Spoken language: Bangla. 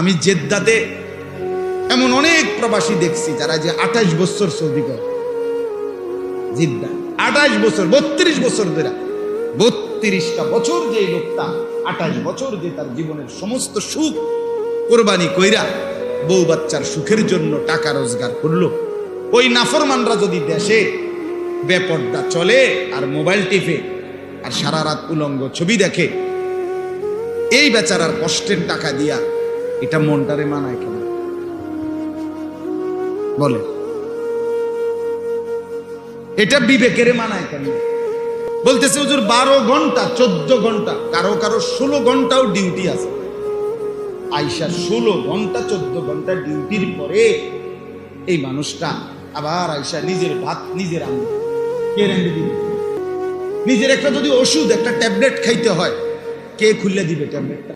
আমি জেদ্দাতে এমন অনেক প্রবাসী দেখছি যারা যে 28 বছর সৌদি করে, জিদ্দা 28 বছর 32 বছর ধরে 32টা বছর যে লোকটা 28 বছর যে তার জীবনের সমস্ত সুখ কোরবানি কইরা বউ বাচ্চার সুখের জন্য টাকা রোজগার করলো, ওই নাফরমানরা যদি দেশে বেপর্দা চলে আর মোবাইল টিপে আর সারা রাত উলঙ্গ ছবি দেখে, এই বেচারার কষ্টের টাকা দিয়া এটা মনটারে মানায় কেন বলে? এটা বিবেকেরে মানায় কেন? বলতেছে হুজুর 12 ঘন্টা 14 ঘন্টা, কারো কারো 16 ঘন্টাও ডিউটি আছে। আইসা 16 ঘন্টা 14 ঘন্টা ডিউটির পরে এই মানুষটা আবার আইসা নিজের ভাত নিজের আনবে। কে রান্না দিবে? নিজের একটা যদি ওষুধ একটা ট্যাবলেট খাইতে হয়, কে খুলে দিবে ট্যাবলেটটা?